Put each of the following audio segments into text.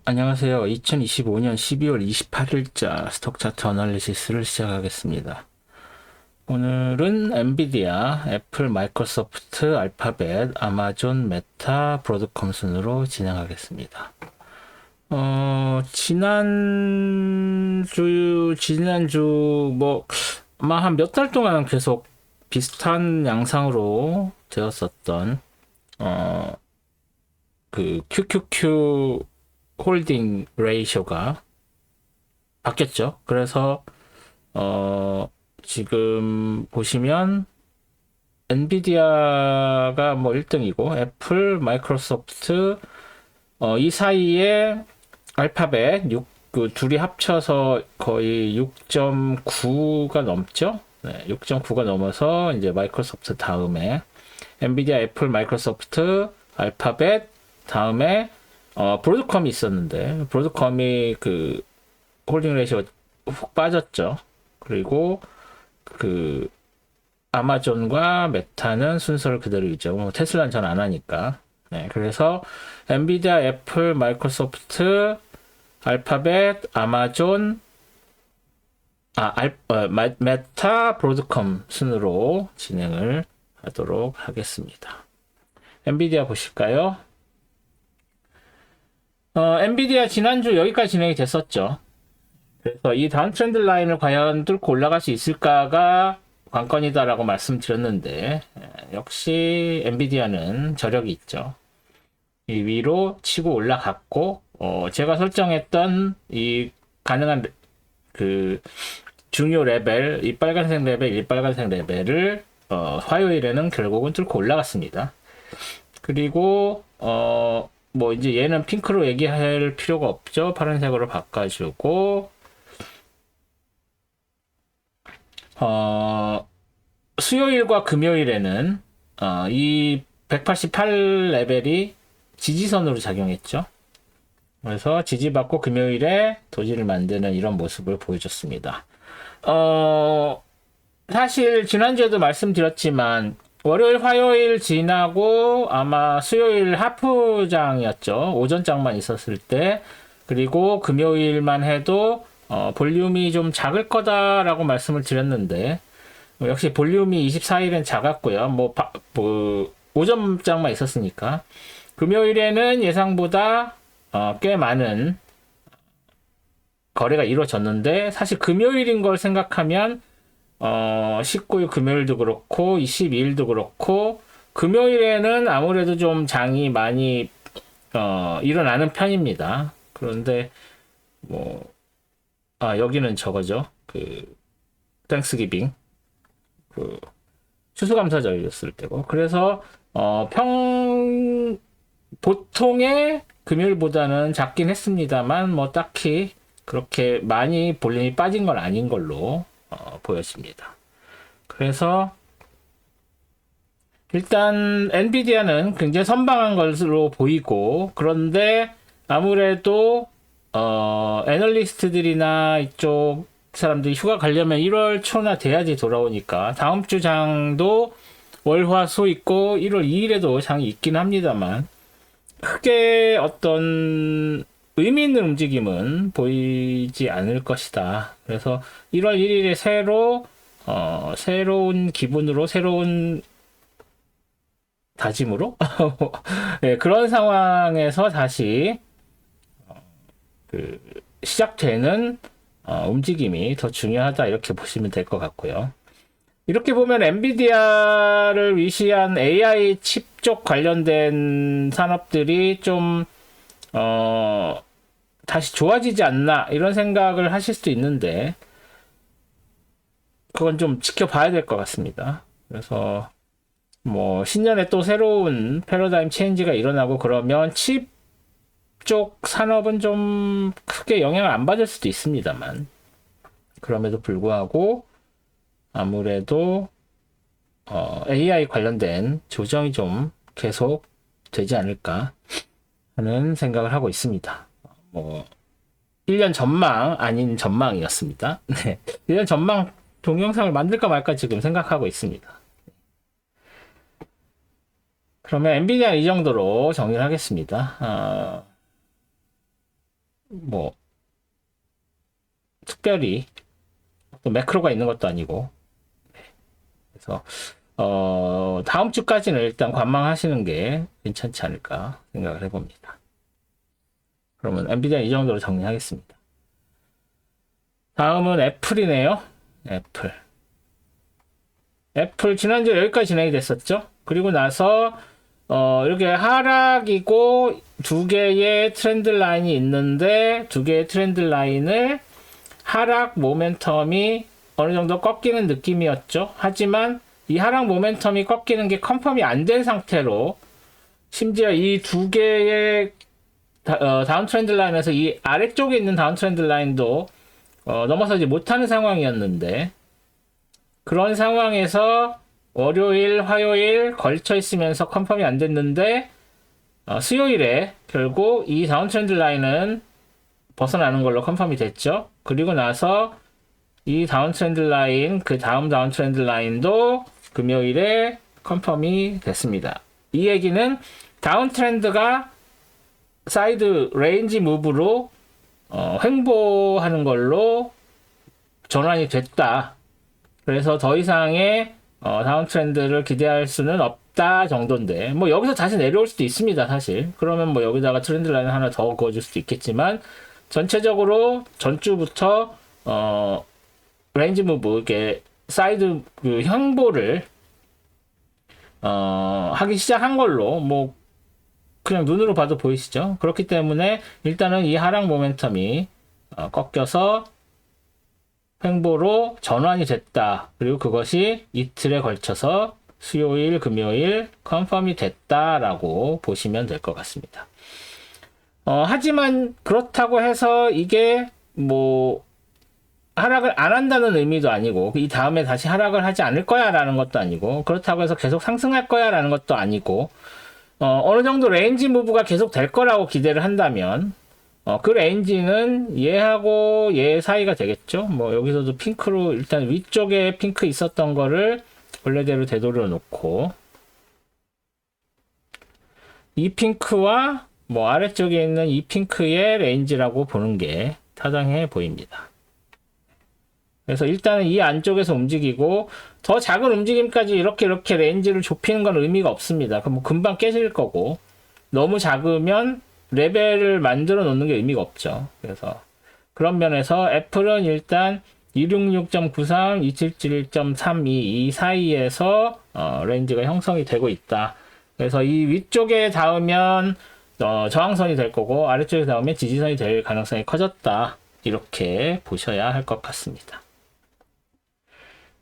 안녕하세요. 2025년 12월 28일자 스톡 차트 어널리시스를 시작하겠습니다. 오늘은 엔비디아, 애플, 마이크로소프트, 알파벳, 아마존, 메타, 브로드컴 순으로 진행하겠습니다. 지난주, 아마 한 몇 달 동안 계속 비슷한 양상으로 되었었던, QQQ 홀딩 레이쇼가 바뀌었죠. 그래서 지금 보시면 엔비디아가 뭐 1등이고 애플, 마이크로소프트 이 사이에 알파벳 그 둘이 합쳐서 거의 6.9가 넘죠. 네, 6.9가 넘어서 이제 마이크로소프트 다음에 엔비디아, 애플, 마이크로소프트, 알파벳 다음에 브로드컴이 있었는데 브로드컴이 그 홀딩 레이시오가 훅 빠졌죠. 그리고 그 아마존과 메타는 순서를 그대로 유지하고 뭐 테슬라는 전 안 하니까. 네, 그래서 엔비디아, 애플, 마이크로소프트, 알파벳, 아마존, 메타, 브로드컴 순으로 진행을 하도록 하겠습니다. 엔비디아 보실까요? 엔비디아 지난주 여기까지 진행이 됐었죠. 그래서 이 다운 트렌드 라인을 과연 뚫고 올라갈 수 있을까가 관건이다라고 말씀드렸는데, 역시 엔비디아는 저력이 있죠. 이 위로 치고 올라갔고, 제가 설정했던 이 가능한 그 중요 레벨, 이 빨간색 레벨, 이 빨간색 레벨을 화요일에는 결국은 뚫고 올라갔습니다. 그리고 뭐 이제 얘는 핑크로 얘기할 필요가 없죠. 파란색으로 바꿔주고 수요일과 금요일에는 이 188 레벨이 지지선으로 작용했죠. 그래서 지지받고 금요일에 도지를 만드는 이런 모습을 보여줬습니다. 사실 지난주에도 말씀드렸지만 월요일, 화요일 지나고 아마 수요일 하프장이었죠. 오전장만 있었을 때. 그리고 금요일만 해도 볼륨이 좀 작을 거다라고 말씀을 드렸는데 역시 볼륨이 24일은 작았고요. 오전장만 있었으니까. 금요일에는 예상보다 꽤 많은 거래가 이루어졌는데 사실 금요일인 걸 생각하면 19일 금요일도 그렇고 22일도 그렇고 금요일에는 아무래도 좀 장이 많이 일어나는 편입니다. 그런데 여기는 저거죠. 그 땡스기빙 그 추수감사절이었을 때고 그래서 보통의 금요일보다는 작긴 했습니다만 뭐 딱히 그렇게 많이 볼륨이 빠진 건 아닌 걸로 보여집니다. 그래서 일단 엔비디아는 굉장히 선방한 것으로 보이고 그런데 아무래도 애널리스트들이나 이쪽 사람들이 휴가 가려면 1월 초나 돼야지 돌아오니까 다음 주 장도 월화수 있고 1월 2일에도 장이 있긴 합니다만 크게 어떤 의미 있는 움직임은 보이지 않을 것이다. 그래서 1월 1일에 새로운 기분으로, 새로운 다짐으로, 네, 그런 상황에서 다시, 시작되는, 움직임이 더 중요하다. 이렇게 보시면 될 것 같고요. 이렇게 보면 엔비디아를 위시한 AI 칩 쪽 관련된 산업들이 좀, 다시 좋아지지 않나 이런 생각을 하실 수도 있는데 그건 좀 지켜봐야 될 것 같습니다. 그래서 뭐 신년에 또 새로운 패러다임 체인지가 일어나고 그러면 칩 쪽 산업은 좀 크게 영향을 안 받을 수도 있습니다만 그럼에도 불구하고 아무래도 AI 관련된 조정이 좀 계속 되지 않을까 하는 생각을 하고 있습니다. 1년 전망 아닌 전망이었습니다. 네. 1년 전망 동영상을 만들까 말까 지금 생각하고 있습니다. 그러면 엔비디아 이 정도로 정리를 하겠습니다. 뭐 특별히 또 매크로가 있는 것도 아니고, 그래서 다음 주까지는 일단 관망하시는 게 괜찮지 않을까 생각을 해봅니다. 그러면 엔비디아 이 정도로 정리하겠습니다. 다음은 애플이네요. 애플 지난주에 여기까지 진행이 됐었죠. 그리고 나서 이렇게 하락이고 두 개의 트렌드 라인이 있는데 두 개의 트렌드 라인을 하락 모멘텀이 어느 정도 꺾이는 느낌이었죠. 하지만 이 하락 모멘텀이 꺾이는 게 컨펌이 안 된 상태로 심지어 이 두 개의 다운 트렌드 라인에서 이 아래쪽에 있는 다운 트렌드 라인도 넘어서지 못하는 상황이었는데, 그런 상황에서 월요일, 화요일 걸쳐 있으면서 컨펌이 안 됐는데 수요일에 결국 이 다운 트렌드 라인은 벗어나는 걸로 컨펌이 됐죠. 그리고 나서 이 다운 트렌드 라인, 그 다음 다운 트렌드 라인도 금요일에 컨펌이 됐습니다. 이 얘기는 다운 트렌드가 사이드 레인지 무브로 횡보하는 걸로 전환이 됐다. 그래서 더 이상의 다운 트렌드를 기대할 수는 없다 정도인데, 뭐 여기서 다시 내려올 수도 있습니다, 사실. 그러면 뭐 여기다가 트렌드 라인 하나 더 그어줄 수도 있겠지만, 전체적으로 전주부터 레인지 무브, 이렇게 사이드 그 횡보를 하기 시작한 걸로 뭐 그냥 눈으로 봐도 보이시죠? 그렇기 때문에 일단은 이 하락 모멘텀이 꺾여서 횡보로 전환이 됐다. 그리고 그것이 이틀에 걸쳐서 수요일, 금요일 컨펌이 됐다라고 보시면 될 것 같습니다. 하지만 그렇다고 해서 이게 뭐 하락을 안 한다는 의미도 아니고, 이 다음에 다시 하락을 하지 않을 거야 라는 것도 아니고, 그렇다고 해서 계속 상승할 거야 라는 것도 아니고, 어느 정도 레인지 무브가 계속 될 거라고 기대를 한다면, 그 레인지는 얘하고 얘 사이가 되겠죠. 뭐 여기서도 핑크로 일단 위쪽에 핑크 있었던 거를 원래대로 되돌려 놓고, 이 핑크와 뭐 아래쪽에 있는 이 핑크의 레인지라고 보는 게 타당해 보입니다. 그래서 일단은 이 안쪽에서 움직이고, 더 작은 움직임까지 이렇게 레인지를 좁히는 건 의미가 없습니다. 그럼 뭐 금방 깨질 거고, 너무 작으면 레벨을 만들어 놓는 게 의미가 없죠. 그래서 그런 면에서 애플은 일단 266.93, 277.32 이 사이에서 레인지가 형성이 되고 있다. 그래서 이 위쪽에 닿으면 저항선이 될 거고, 아래쪽에 닿으면 지지선이 될 가능성이 커졌다. 이렇게 보셔야 할 것 같습니다.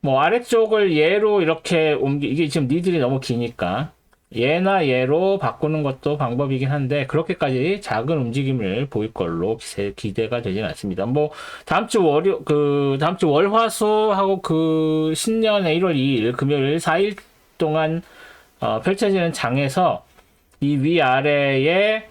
뭐 아래쪽을 얘로 이렇게 이게 지금 니들이 너무 기니까 얘나 얘로 바꾸는 것도 방법이긴 한데, 그렇게까지 작은 움직임을 보일 걸로 기대가 되진 않습니다. 뭐 다음 주 월화수하고 그 신년의 1월 2일 금요일 4일 동안 펼쳐지는 장에서 이 위아래에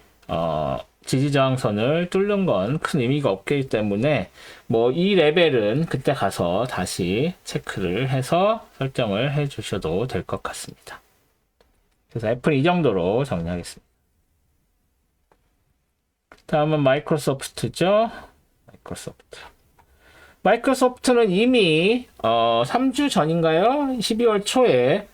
지지저항선을 뚫는 건 큰 의미가 없기 때문에 뭐 이 레벨은 그때 가서 다시 체크를 해서 설정을 해 주셔도 될 것 같습니다. 그래서 애플은 이 정도로 정리하겠습니다. 다음은 마이크로소프트죠. 마이크로소프트는 이미 3주 전인가요? 12월 초에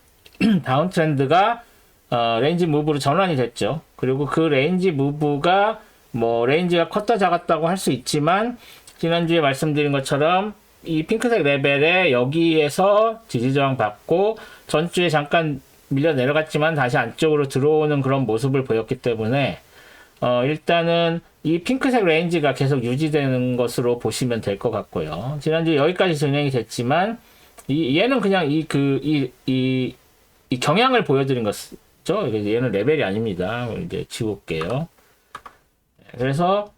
다운 트렌드가 레인지 무브로 전환이 됐죠. 그리고 그 레인지 무브가 뭐 레인지가 컸다 작았다고 할 수 있지만, 지난주에 말씀드린 것처럼 이 핑크색 레벨에 여기에서 지지저항 받고 전주에 잠깐 밀려 내려갔지만 다시 안쪽으로 들어오는 그런 모습을 보였기 때문에 일단은 이 핑크색 레인지가 계속 유지되는 것으로 보시면 될 것 같고요. 지난주에 여기까지 진행이 됐지만 얘는 그냥 이 경향을 보여드린 것이죠. 얘는 레벨이 아닙니다. 이제 지울게요. 그래서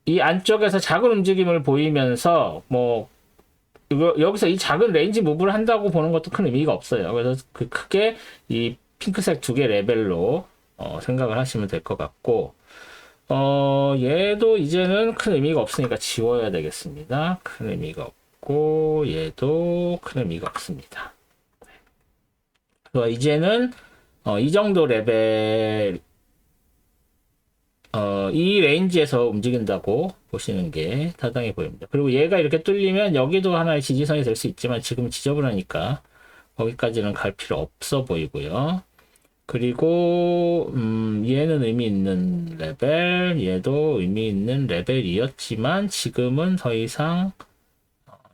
이 안쪽에서 작은 움직임을 보이면서 뭐 여기서 이 작은 레인지 무브를 한다고 보는 것도 큰 의미가 없어요. 그래서 크게 이 핑크색 두 개 레벨로 생각을 하시면 될 것 같고, 얘도 이제는 큰 의미가 없으니까 지워야 되겠습니다. 큰 의미가 없고 얘도 큰 의미가 없습니다. 그래서 이제는 이 정도 레벨 이 레인지에서 움직인다고 보시는 게 타당해 보입니다. 그리고 얘가 이렇게 뚫리면 여기도 하나의 지지선이 될 수 있지만 지금 지저분하니까 거기까지는 갈 필요 없어 보이고요. 그리고 얘는 의미 있는 레벨, 얘도 의미 있는 레벨이었지만 지금은 더 이상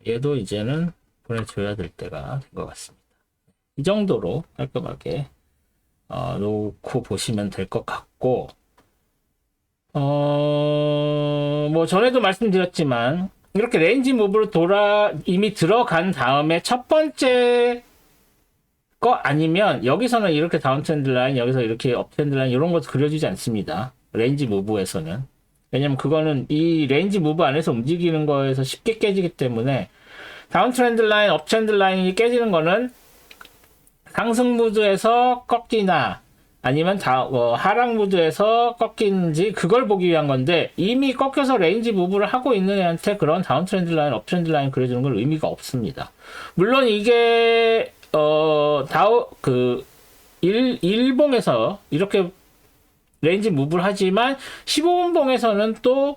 얘도 이제는 보내줘야 될 때가 된 것 같습니다. 이 정도로 깔끔하게 놓고 보시면 될 것 같고, 뭐 전에도 말씀드렸지만 이렇게 레인지 무브로 이미 들어간 다음에 첫 번째 거 아니면 여기서는 이렇게 다운 트렌드 라인, 여기서 이렇게 업 트렌드 라인 이런 것도 그려주지 않습니다. 레인지 무브에서는. 왜냐면 그거는 이 레인지 무브 안에서 움직이는 거에서 쉽게 깨지기 때문에 다운 트렌드 라인, 업 트렌드 라인이 깨지는 거는 상승 무드에서 꺾이나 아니면 하락 무드에서 꺾이는지 그걸 보기 위한 건데, 이미 꺾여서 레인지 무브를 하고 있는 애한테 그런 다운 트렌드 라인, 업 트렌드 라인 그려주는 건 의미가 없습니다. 물론 이게 일봉에서 이렇게 레인지 무브를 하지만 15분봉에서는 또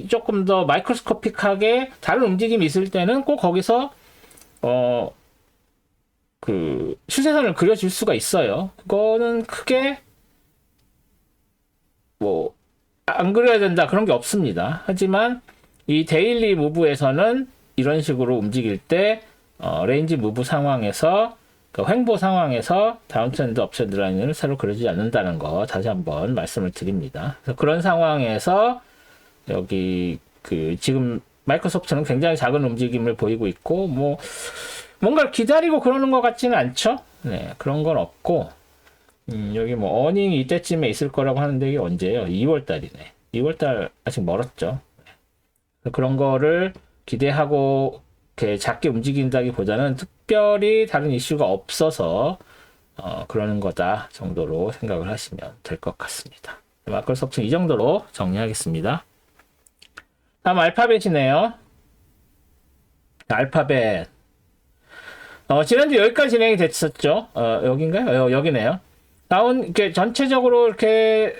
조금 더 마이크로스코픽하게 다른 움직임이 있을 때는 꼭 거기서 추세선을 그려줄 수가 있어요. 그거는 크게 안 그려야 된다 그런 게 없습니다. 하지만 이 데일리 무브에서는 이런 식으로 움직일 때 레인지 무브 상황에서 횡보 상황에서 다운트렌드 업트렌드 라인을 새로 그려주지 않는다는 거 다시 한번 말씀을 드립니다. 그래서 그런 상황에서 여기 지금 마이크로소프트는 굉장히 작은 움직임을 보이고 있고 뭔가를 기다리고 그러는 것 같지는 않죠. 네, 그런 건 없고 여기 어닝이 이때쯤에 있을 거라고 하는데 이게 언제예요? 2월달이네. 2월달 아직 멀었죠. 그런 거를 기대하고 이렇게 작게 움직인다기보다는 특별히 다른 이슈가 없어서 그러는 거다 정도로 생각을 하시면 될 것 같습니다. 마이크로소프트는 이 정도로 정리하겠습니다. 다음 알파벳이네요. 알파벳. 지난주 여기까지 진행이 됐었죠. 여긴가요? 여기네요. 이렇게 전체적으로 이렇게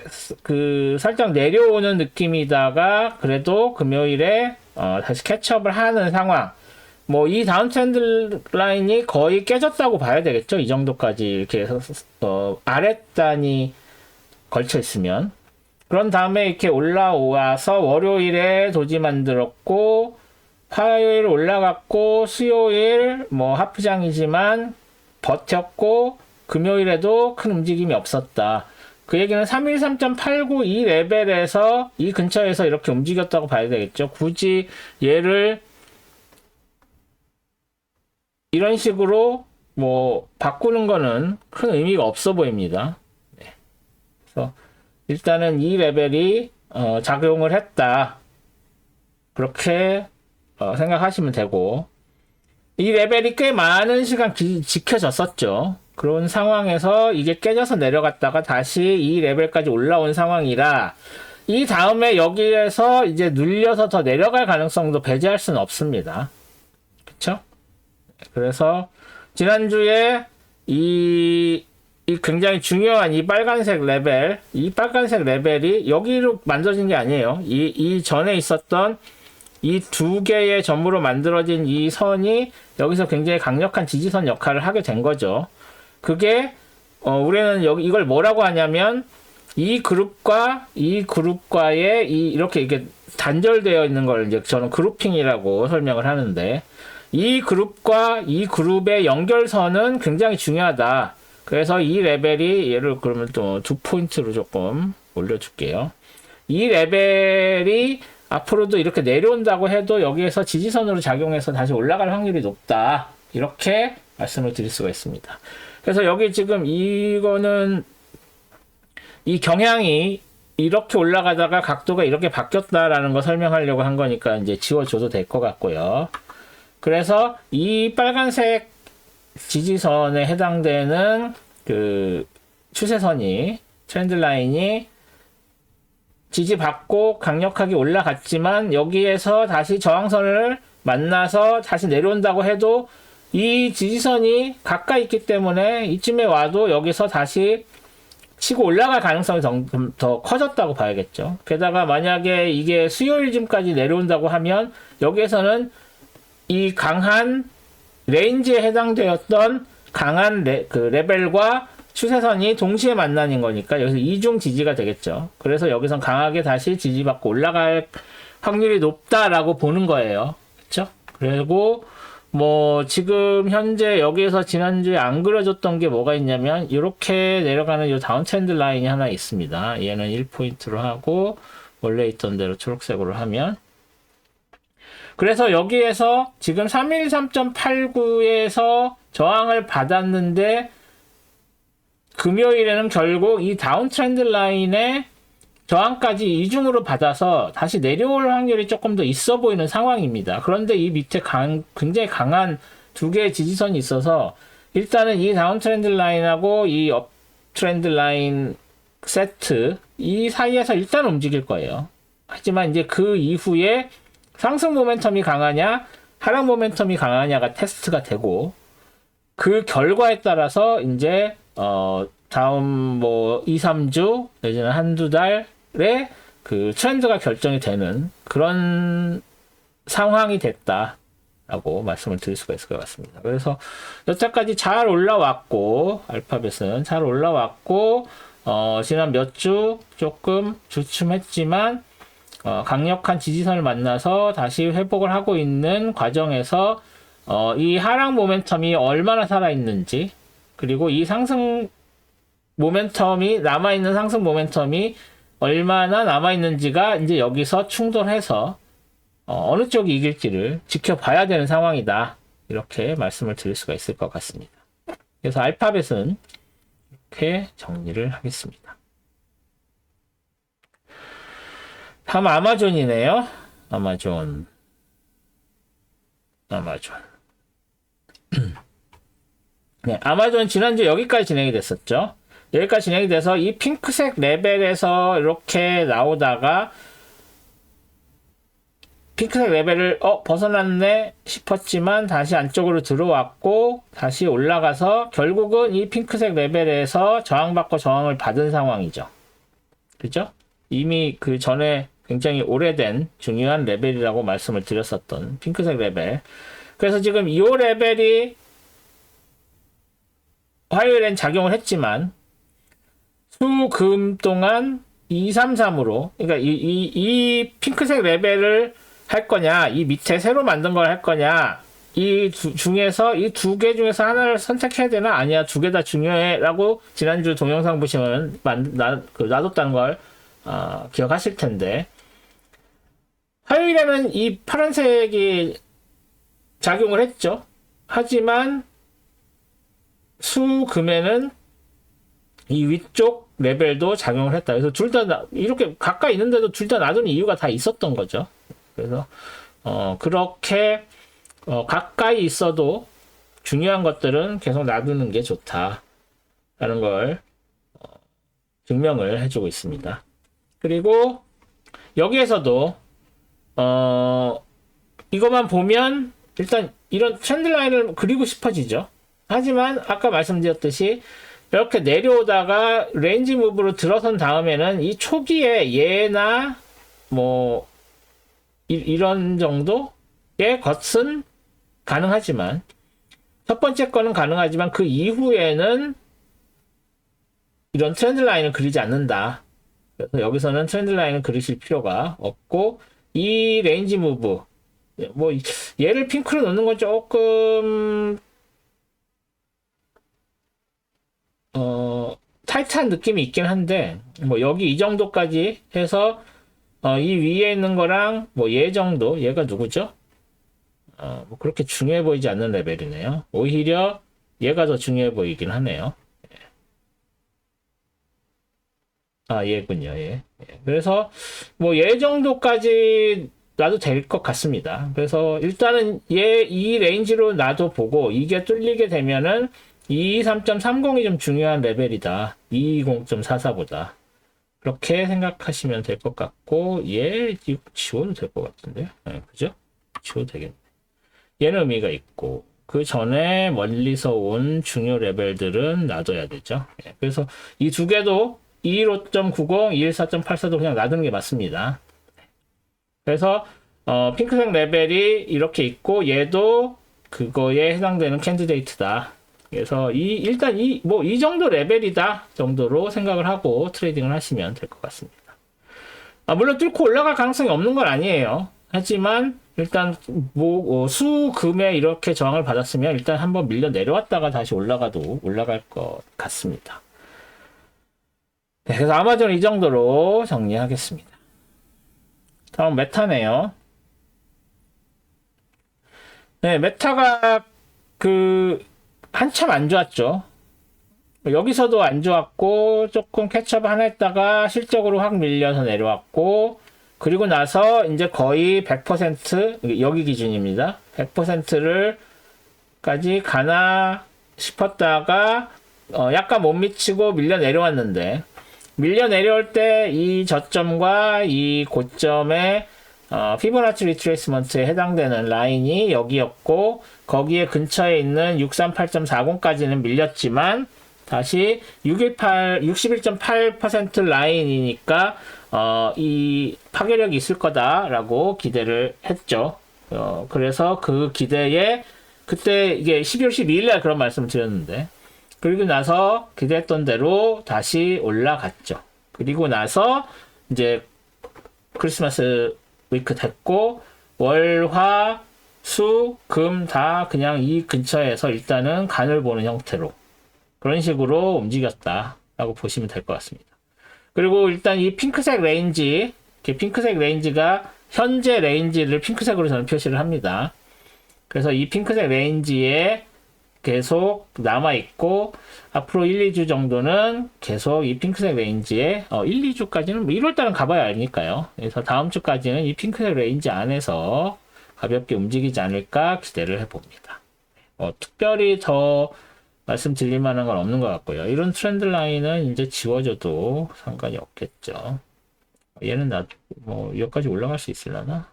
살짝 내려오는 느낌이다가 그래도 금요일에 다시 캐치업을 하는 상황. 이 다운 트렌드 라인이 거의 깨졌다고 봐야 되겠죠. 이 정도까지 이렇게 해서 아랫단이 걸쳐 있으면. 그런 다음에 이렇게 올라와서 월요일에 도지 만들었고, 화요일 올라갔고, 수요일 하프장이지만 버텼고, 금요일에도 큰 움직임이 없었다. 그 얘기는 313.89 이 레벨에서 이 근처에서 이렇게 움직였다고 봐야 되겠죠. 굳이 얘를 이런 식으로 바꾸는 거는 큰 의미가 없어 보입니다. 네. 그래서 일단은 이 레벨이 작용을 했다. 그렇게 생각하시면 되고, 이 레벨이 꽤 많은 시간 지켜졌었죠. 그런 상황에서 이게 깨져서 내려갔다가 다시 이 레벨까지 올라온 상황이라 이 다음에 여기에서 이제 눌려서 더 내려갈 가능성도 배제할 수는 없습니다. 그쵸? 그래서 지난주에 이 굉장히 중요한 이 빨간색 레벨이 여기로 만들어진 게 아니에요. 이 전에 있었던 이 두 개의 점으로 만들어진 이 선이 여기서 굉장히 강력한 지지선 역할을 하게 된 거죠. 그게 우리는 이걸 뭐라고 하냐면 이 그룹과의 이렇게 단절되어 있는 걸 이제 저는 그룹핑이라고 설명을 하는데, 이 그룹과 이 그룹의 연결선은 굉장히 중요하다. 그래서 이 레벨이 그러면 또 2포인트로 조금 올려줄게요. 이 레벨이 앞으로도 이렇게 내려온다고 해도 여기에서 지지선으로 작용해서 다시 올라갈 확률이 높다. 이렇게 말씀을 드릴 수가 있습니다. 그래서 여기 지금 이거는 이 경향이 이렇게 올라가다가 각도가 이렇게 바뀌었다라는 거 설명하려고 한 거니까 이제 지워줘도 될 것 같고요. 그래서 이 빨간색 지지선에 해당되는 추세선이, 트렌드 라인이 지지받고 강력하게 올라갔지만 여기에서 다시 저항선을 만나서 다시 내려온다고 해도 이 지지선이 가까이 있기 때문에 이쯤에 와도 여기서 다시 치고 올라갈 가능성이 더 커졌다고 봐야겠죠. 게다가 만약에 이게 수요일쯤까지 내려온다고 하면 여기에서는 이 강한 레인지에 해당되었던 강한 레벨과 추세선이 동시에 만나는 거니까 여기서 이중 지지가 되겠죠. 그래서 여기선 강하게 다시 지지받고 올라갈 확률이 높다라고 보는 거예요. 그렇죠? 그리고 뭐 지금 현재 여기에서 지난주에 안 그려줬던 게 뭐가 있냐면 이렇게 내려가는 이 다운 트렌드 라인이 하나 있습니다. 얘는 1포인트로 하고 원래 있던 대로 초록색으로 하면, 그래서 여기에서 지금 313.89에서 저항을 받았는데 금요일에는 결국 이 다운 트렌드 라인에 저항까지 이중으로 받아서 다시 내려올 확률이 조금 더 있어 보이는 상황입니다. 그런데 이 밑에 굉장히 강한 두 개의 지지선이 있어서 일단은 이 다운 트렌드 라인하고 이 업 트렌드 라인 세트 이 사이에서 일단 움직일 거예요. 하지만 이제 그 이후에 상승 모멘텀이 강하냐 하락 모멘텀이 강하냐가 테스트가 되고, 그 결과에 따라서 이제 다음 뭐 2, 3주 내지는 한두 달에 그 트렌드가 결정이 되는 그런 상황이 됐다라고 말씀을 드릴 수가 있을 것 같습니다. 그래서 여태까지 잘 올라왔고, 알파벳은 잘 올라왔고, 지난 몇 주 조금 주춤했지만 강력한 지지선을 만나서 다시 회복을 하고 있는 과정에서 이 하락 모멘텀이 얼마나 살아있는지, 그리고 이 상승 모멘텀이 남아있는 상승 모멘텀이 얼마나 남아있는지가 이제 여기서 충돌해서 어느 쪽이 이길지를 지켜봐야 되는 상황이다, 이렇게 말씀을 드릴 수가 있을 것 같습니다. 그래서 알파벳은 이렇게 정리를 하겠습니다. 다음 아마존이네요. 아마존. 네, 아마존 지난주 여기까지 진행이 됐었죠. 여기까지 진행이 돼서 이 핑크색 레벨에서 이렇게 나오다가 핑크색 레벨을 벗어났네 싶었지만 다시 안쪽으로 들어왔고 다시 올라가서 결국은 이 핑크색 레벨에서 저항받고 저항을 받은 상황이죠. 그죠? 이미 그 전에 굉장히 오래된 중요한 레벨이라고 말씀을 드렸었던 핑크색 레벨. 그래서 지금 이 레벨이 화요일엔 작용을 했지만 수금 동안 233으로, 그러니까 이 핑크색 레벨을 할 거냐, 이 밑에 새로 만든 걸 할 거냐, 중에서 이 두 개 중에서 하나를 선택해야 되나, 아니야 두 개 다 중요해 라고 지난주 동영상 보시면 놔뒀다는 걸 기억하실 텐데, 화요일에는 이 파란색이 작용을 했죠. 하지만 수금에는 이 위쪽 레벨도 작용을 했다. 그래서 둘 다 이렇게 가까이 있는데도 둘 다 놔둔 이유가 다 있었던 거죠. 그래서 그렇게 가까이 있어도 중요한 것들은 계속 놔두는 게 좋다라는 걸 증명을 해주고 있습니다. 그리고 여기에서도 이것만 보면 일단 이런 트렌드 라인을 그리고 싶어지죠. 하지만 아까 말씀드렸듯이 이렇게 내려오다가 레인지 무브로 들어선 다음에는 이 초기에 얘나 뭐 이런 정도의 것은 가능하지만, 첫 번째 거는 가능하지만 그 이후에는 이런 트렌드 라인을 그리지 않는다. 그래서 여기서는 트렌드 라인을 그리실 필요가 없고, 이 레인지 무브, 뭐 얘를 핑크로 놓는 건 조금 타이트한 느낌이 있긴 한데, 뭐 여기 이 정도까지 해서 이 위에 있는 거랑 뭐 얘 정도, 얘가 누구죠? 뭐 그렇게 중요해 보이지 않는 레벨이네요. 오히려 얘가 더 중요해 보이긴 하네요. 얘군요. 얘. 그래서 뭐 얘 정도까지 놔도 될 것 같습니다. 그래서 일단은 이 레인지로 놔도 보고, 이게 뚫리게 되면은 223.30이 좀 중요한 레벨이다. 220.44보다. 그렇게 생각하시면 될 것 같고, 얘 지워도 될 것 같은데. 네, 그죠? 지워도 되겠네. 얘는 의미가 있고, 그 전에 멀리서 온 중요 레벨들은 놔둬야 되죠. 예, 그래서 이 두 개도 215.90, 214.84도 그냥 놔두는 게 맞습니다. 그래서 핑크색 레벨이 이렇게 있고 얘도 그거에 해당되는 캔디데이트다. 그래서 일단 이 정도 레벨이다 정도로 생각을 하고 트레이딩을 하시면 될 것 같습니다. 물론 뚫고 올라갈 가능성이 없는 건 아니에요. 하지만 일단 수금에 이렇게 저항을 받았으면 일단 한번 밀려 내려왔다가 다시 올라가도 올라갈 것 같습니다. 네, 그래서 아마존 이 정도로 정리하겠습니다. 다음 메타네요. 네, 메타가 한참 안 좋았죠. 여기서도 안 좋았고 조금 캐치업 하나 했다가 실적으로 확 밀려서 내려왔고, 그리고 나서 이제 거의 100% 여기 기준입니다. 100%를 까지 가나 싶었다가 약간 못 미치고 밀려 내려왔는데, 밀려 내려올 때 이 저점과 이 고점의 피보나치 리트레이스먼트에 해당되는 라인이 여기였고, 거기에 근처에 있는 638.40까지는 밀렸지만 다시 61.8% 라인이니까 이 파괴력이 있을 거다라고 기대를 했죠. 그래서 그 기대에 그때 이게 12월 12일날 그런 말씀 드렸는데, 그리고 나서 기대했던 대로 다시 올라갔죠. 그리고 나서 이제 크리스마스 위크 됐고 월, 화, 수, 금 다 그냥 이 근처에서 일단은 간을 보는 형태로 그런 식으로 움직였다라고 보시면 될 것 같습니다. 그리고 일단 이 핑크색 레인지, 핑크색 레인지가 현재 레인지를 핑크색으로 저는 표시를 합니다. 그래서 이 핑크색 레인지에 계속 남아있고, 앞으로 1, 2주 정도는 계속 이 핑크색 레인지에, 1, 2주까지는 1월달은 가봐야 알니까요. 그래서 다음 주까지는 이 핑크색 레인지 안에서 가볍게 움직이지 않을까 기대를 해봅니다. 특별히 더 말씀드릴 만한 건 없는 것 같고요. 이런 트렌드 라인은 이제 지워져도 상관이 없겠죠. 얘는 여기까지 올라갈 수 있으려나?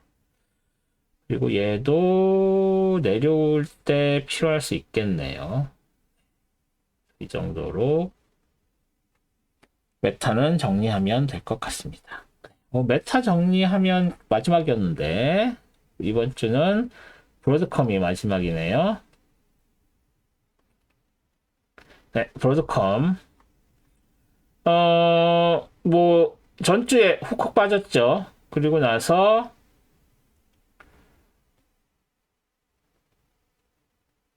그리고 얘도 내려올 때 필요할 수 있겠네요. 이 정도로 메타는 정리하면 될 것 같습니다. 메타 정리하면 마지막이었는데 이번 주는 브로드컴이 마지막이네요. 네, 브로드컴. 전주에 훅훅 빠졌죠. 그리고 나서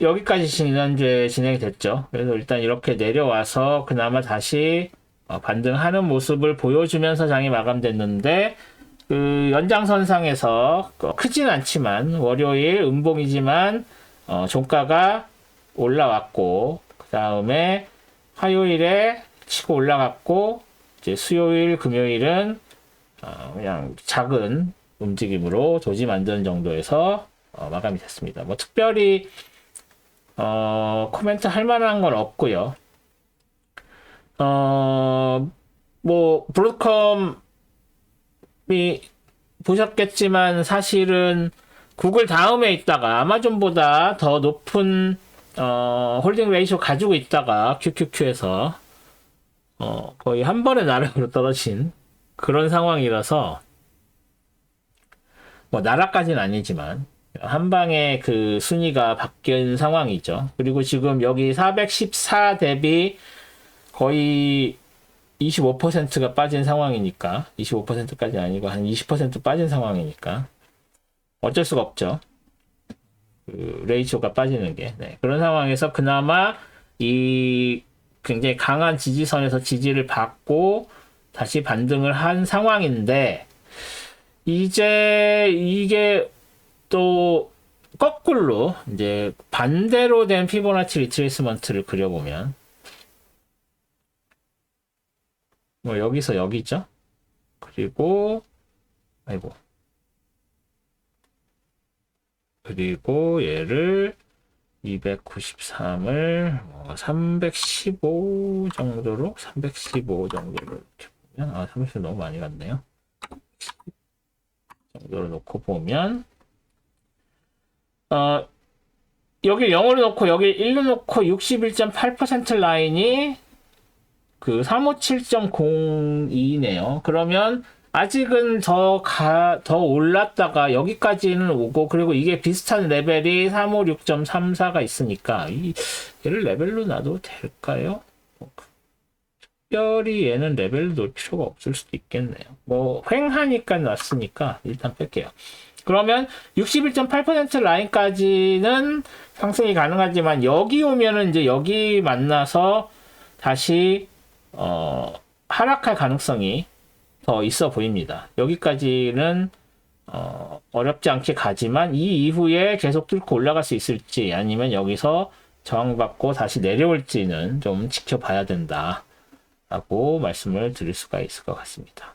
여기까지 지난주에 진행이 됐죠. 그래서 일단 이렇게 내려와서 그나마 다시 반등하는 모습을 보여주면서 장이 마감됐는데, 그 연장선상에서 크진 않지만 월요일 음봉이지만 종가가 올라왔고, 그 다음에 화요일에 치고 올라갔고, 이제 수요일 금요일은 그냥 작은 움직임으로 조지 만드는 정도에서 마감이 됐습니다. 특별히 코멘트 할 만한 건 없고요. 브로드컴이 보셨겠지만 사실은 구글 다음에 있다가 아마존보다 더 높은 홀딩 레이쇼 가지고 있다가 QQQ에서 거의 한 번에 나락으로 떨어진 그런 상황이라서, 나락까지는 아니지만 한 방에 그 순위가 바뀐 상황이죠. 그리고 지금 여기 414 대비 거의 25%가 빠진 상황이니까, 25%까지 아니고 한 20% 빠진 상황이니까 어쩔 수가 없죠. 그 레이쇼가 빠지는 게. 네. 그런 상황에서 그나마 이 굉장히 강한 지지선에서 지지를 받고 다시 반등을 한 상황인데, 이제 이게 또 거꾸로 이제 반대로 된 피보나치 리트레이스먼트를 그려보면, 여기서 여기죠. 그리고 얘를 293을 315 정도로 이렇게 보면, 315 너무 많이 갔네요. 정도로 놓고 보면 여기 0으로 놓고 여기 1로 놓고 61.8% 라인이 그 357.02네요. 그러면 아직은 더 올랐다가 여기까지는 오고, 그리고 이게 비슷한 레벨이 356.34가 있으니까, 얘를 레벨로 놔도 될까요? 특별히 얘는 레벨로 놓을 필요가 없을 수도 있겠네요. 뭐, 횡하니까 놨으니까 일단 뺄게요. 그러면 61.8% 라인까지는 상승이 가능하지만, 여기 오면은 이제 여기 만나서 다시, 하락할 가능성이 더 있어 보입니다. 여기까지는 어렵지 않게 가지만 이 이후에 계속 뚫고 올라갈 수 있을지 아니면 여기서 저항받고 다시 내려올지는 좀 지켜봐야 된다라고 말씀을 드릴 수가 있을 것 같습니다.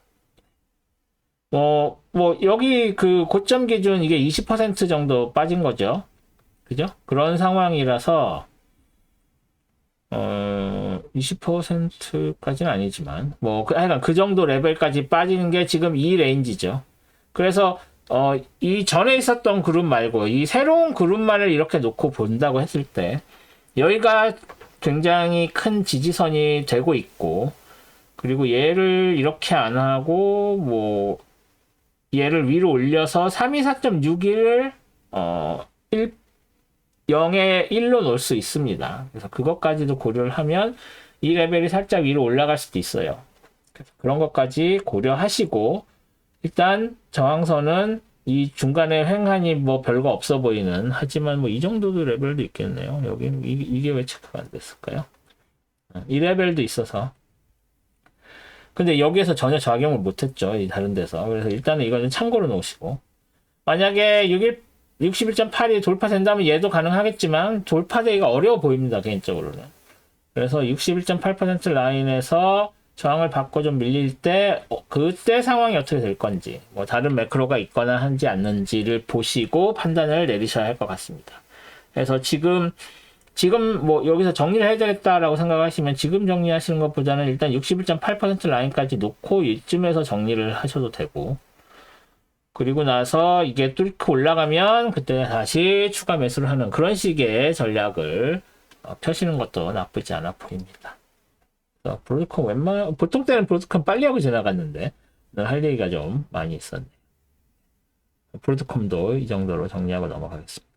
여기 그 고점 기준 이게 20% 정도 빠진 거죠. 그죠? 그런 상황이라서 20%까지는 아니지만, 하여간 그 정도 레벨까지 빠지는 게 지금 이 레인지죠. 그래서, 이 전에 있었던 그룹 말고, 이 새로운 그룹만을 이렇게 놓고 본다고 했을 때, 여기가 굉장히 큰 지지선이 되고 있고, 그리고 얘를 이렇게 안 하고, 얘를 위로 올려서 324.61을, 0에 1로 놓을 수 있습니다. 그래서 그것까지도 고려를 하면 이 레벨이 살짝 위로 올라갈 수도 있어요. 그래서 그런 것까지 고려하시고, 일단 저항선은 이 중간에 횡한이 별거 없어 보이는, 하지만 이 정도도 레벨도 있겠네요. 여기 이게 왜 체크가 안 됐을까요? 이 레벨도 있어서. 근데 여기에서 전혀 작용을 못했죠. 이 다른 데서. 그래서 일단은 이거는 참고로 놓으시고, 만약에 61.8이 돌파된다면 얘도 가능하겠지만 돌파되기가 어려워 보입니다. 개인적으로는. 그래서 61.8% 라인에서 저항을 받고 좀 밀릴 때 그때 상황이 어떻게 될 건지, 다른 매크로가 있거나 한지 않는지를 보시고 판단을 내리셔야 할 것 같습니다. 그래서 지금 여기서 정리를 해야 되겠다라고 생각하시면 지금 정리하시는 것보다는 일단 61.8% 라인까지 놓고 이쯤에서 정리를 하셔도 되고, 그리고 나서 이게 뚫고 올라가면 그때 다시 추가 매수를 하는 그런 식의 전략을 펴시는 것도 나쁘지 않아 보입니다. 브로드컴 보통 때는 브로드컴 빨리 하고 지나갔는데 오늘 할 얘기가 좀 많이 있었네요. 브로드컴도 이 정도로 정리하고 넘어가겠습니다.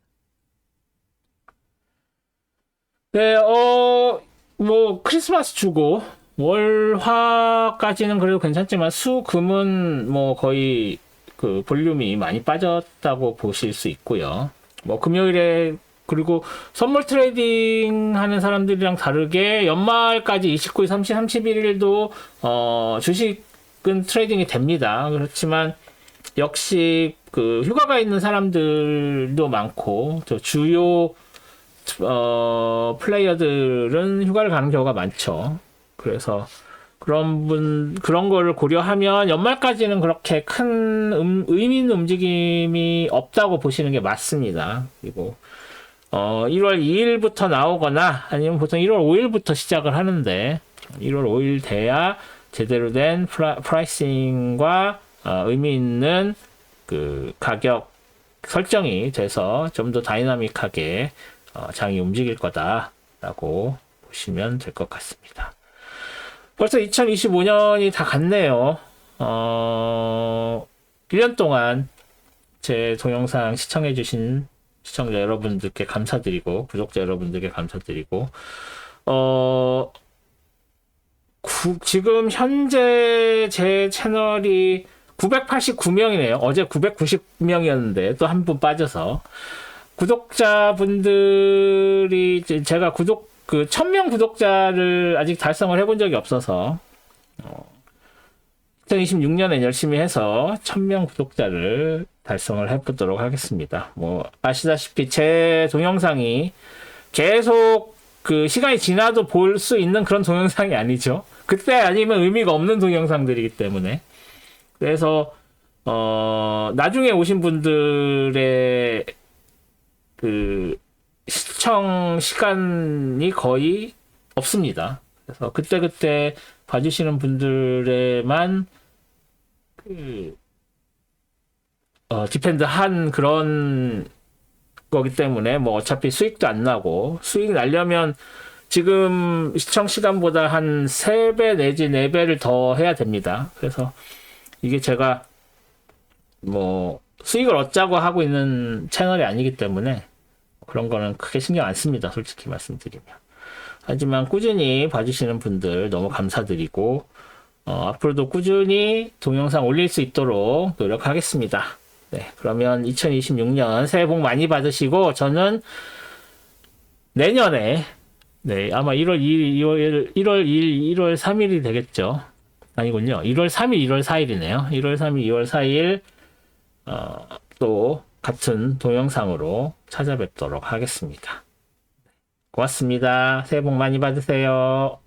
네, 크리스마스 주고 월화까지는 그래도 괜찮지만 수금은 거의 그 볼륨이 많이 빠졌다고 보실 수 있고요. 금요일에, 그리고 선물 트레이딩 하는 사람들이랑 다르게 연말까지 29일, 30, 31일도 주식은 트레이딩이 됩니다. 그렇지만 역시 그 휴가가 있는 사람들도 많고, 주요 플레이어들은 휴가를 가는 경우가 많죠. 그래서 그런 거를 고려하면 연말까지는 그렇게 큰 의미 있는 움직임이 없다고 보시는 게 맞습니다. 그리고 1월 2일부터 나오거나 아니면 보통 1월 5일부터 시작을 하는데 1월 5일 돼야 제대로 된 프라이싱과 의미 있는 그 가격 설정이 돼서 좀 더 다이나믹하게 장이 움직일 거다라고 보시면 될 것 같습니다. 벌써 2025년이 다 갔네요. 1년 동안 제 동영상 시청해주신 시청자 여러분들께 감사드리고, 구독자 여러분들께 감사드리고, 지금 현재 제 채널이 989명이네요. 어제 990명이었는데 또 한 분 빠져서. 구독자분들이 제가 1000명 구독자를 아직 달성을 해본 적이 없어서 2026년에 열심히 해서 1000명 구독자를 달성을 해보도록 하겠습니다. 아시다시피 제 동영상이 계속 그 시간이 지나도 볼 수 있는 그런 동영상이 아니죠. 그때 아니면 의미가 없는 동영상들이기 때문에. 그래서 나중에 오신 분들의 그 시청 시간이 거의 없습니다. 그래서 그때 봐주시는 분들에만 디펜드 한 그런 거기 때문에 뭐 어차피 수익도 안 나고, 수익 날려면 지금 시청 시간보다 한 3배 내지 4배를 더 해야 됩니다. 그래서 이게 제가 뭐 수익을 얻자고 하고 있는 채널이 아니기 때문에 그런 거는 크게 신경 안 씁니다. 솔직히 말씀드리면. 하지만 꾸준히 봐주시는 분들 너무 감사드리고, 앞으로도 꾸준히 동영상 올릴 수 있도록 노력하겠습니다. 네, 그러면 2026년 새해 복 많이 받으시고, 저는 내년에, 네, 아마 1월 2일, 1월 2일, 1월 3일이 되겠죠. 아니군요. 1월 3일, 1월 4일이네요. 1월 3일, 2월 4일, 또 같은 동영상으로 찾아뵙도록 하겠습니다. 고맙습니다. 새해 복 많이 받으세요.